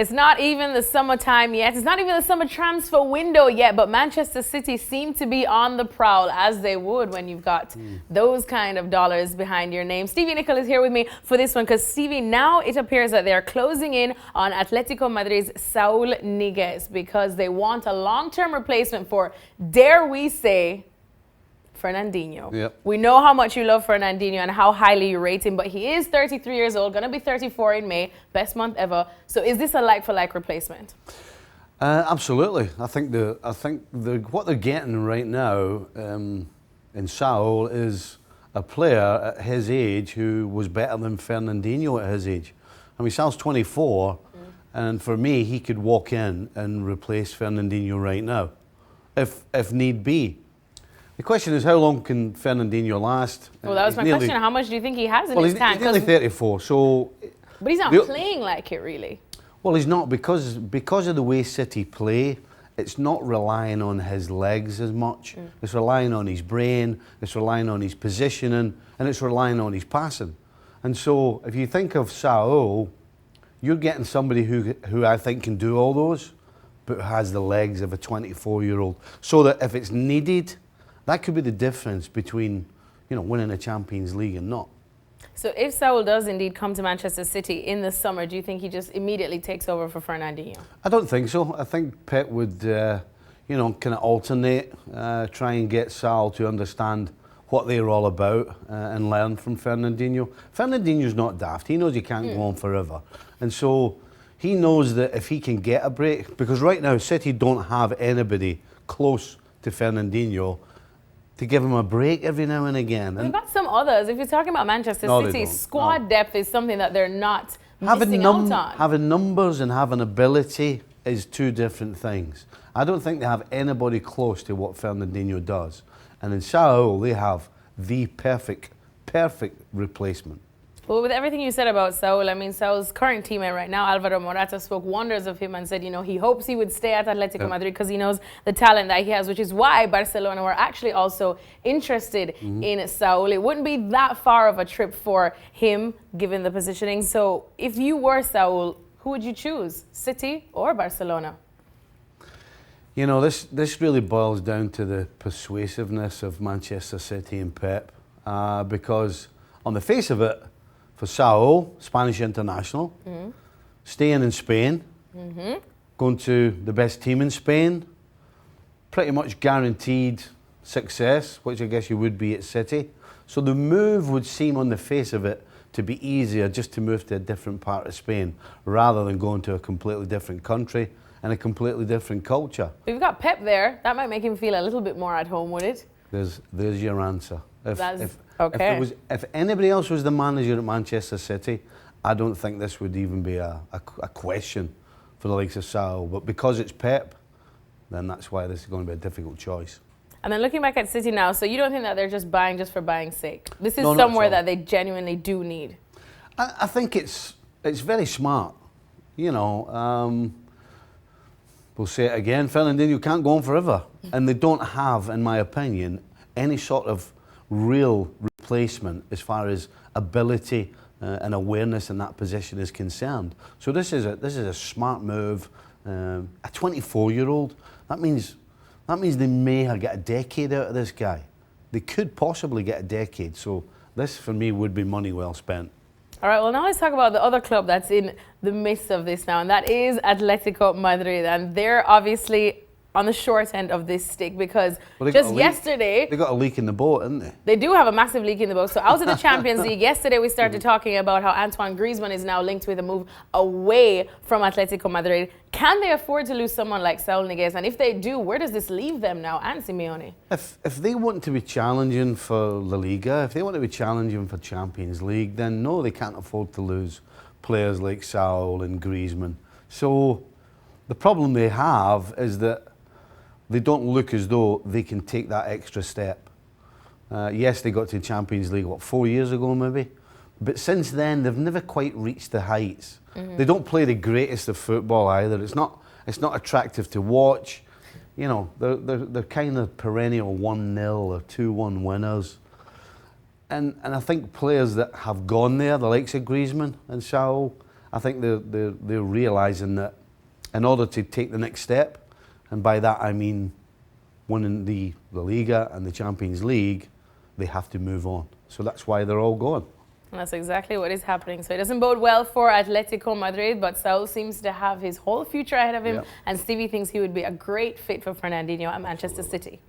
It's not even the summertime yet. It's not even the summer transfer window yet, but Manchester City seem to be on the prowl, as they would when you've got those kind of dollars behind your name. Stevie Nicol is here with me for this one because, Stevie, now it appears that they're closing in on Atletico Madrid's Saul Niguez because they want a long-term replacement for, dare we say, Fernandinho. Yep. We know how much you love Fernandinho and how highly you rate him, but he is 33 years old, going to be 34 in May, best month ever. So is this a like-for-like replacement? Absolutely. I think what they're getting right now in Saul is a player at his age who was better than Fernandinho at his age. I mean, Saul's 24, and for me, he could walk in and replace Fernandinho right now, if need be. The question is, how long can Fernandinho last? Well, that was my question. How much do you think he has in his tank? He's nearly 34, so... But he's not playing like it, really. Well, he's not, because of the way City play, it's not relying on his legs as much. It's relying on his brain, it's relying on his positioning, and it's relying on his passing. And so, if you think of Saul, you're getting somebody who I think can do all those, but has the legs of a 24-year-old. So that if it's needed... That could be the difference between, winning a Champions League and not. So if Saul does indeed come to Manchester City in the summer, do you think he just immediately takes over for Fernandinho? I don't think so. I think Pep would, kind of alternate, try and get Saul to understand what they're all about and learn from Fernandinho. Fernandinho's not daft. He knows he can't go on forever. And so he knows that if he can get a break, because right now City don't have anybody close to Fernandinho to give him a break every now and again. We've got some others. If you're talking about Manchester City, squad depth is something that they're not missing out on. Having numbers and having ability is two different things. I don't think they have anybody close to what Fernandinho does. And in Saul, they have the perfect replacement. Well, with everything you said about Saul, I mean, Saul's current teammate right now, Alvaro Morata, spoke wonders of him and said, he hopes he would stay at Atletico Madrid because he knows the talent that he has, which is why Barcelona were actually also interested in Saul. It wouldn't be that far of a trip for him, given the positioning. So if you were Saul, who would you choose, City or Barcelona? This really boils down to the persuasiveness of Manchester City and Pep, because on the face of it, for Saul, Spanish international, staying in Spain, going to the best team in Spain, pretty much guaranteed success, which I guess you would be at City. So the move would seem on the face of it to be easier just to move to a different part of Spain rather than going to a completely different country and a completely different culture. We've got Pep there. That might make him feel a little bit more at home, would it? There's your answer. If anybody else was the manager at Manchester City, I don't think this would even be a question for the likes of Saul. But because it's Pep, then that's why this is going to be a difficult choice. And then looking back at City now, so you don't think that they're just buying just for buying's sake? This is somewhere that they genuinely do need. I think it's very smart. We'll say it again, Fernandinho can't go on forever. And they don't have, in my opinion, any sort of real replacement as far as ability and awareness in that position is concerned. So this is a smart move. A 24-year-old, that means they may get a decade out of this guy. They could possibly get a decade. So this, for me, would be money well spent. All right, well, now let's talk about the other club that's in the midst of this now, and that is Atletico Madrid. And they're obviously on the short end of this stick because just yesterday... They got a leak in the boat, haven't they? They do have a massive leak in the boat. So out of the Champions League, yesterday we started talking about how Antoine Griezmann is now linked with a move away from Atletico Madrid. Can they afford to lose someone like Saul Niguez? And if they do, where does this leave them now and Simeone? If they want to be challenging for La Liga, if they want to be challenging for Champions League, then no, they can't afford to lose players like Saul and Griezmann. So the problem they have is that they don't look as though they can take that extra step. Yes, they got to the Champions League, 4 years ago maybe? But since then, they've never quite reached the heights. They don't play the greatest of football either. It's not attractive to watch. They're kind of perennial 1-0 or 2-1 winners. And I think players that have gone there, the likes of Griezmann and Saul, I think they're realising that in order to take the next step, and by that I mean winning the La Liga and the Champions League, they have to move on. So that's why they're all going. And that's exactly what is happening. So it doesn't bode well for Atletico Madrid, but Saul seems to have his whole future ahead of him. Yeah. And Stevie thinks he would be a great fit for Fernandinho at Manchester City.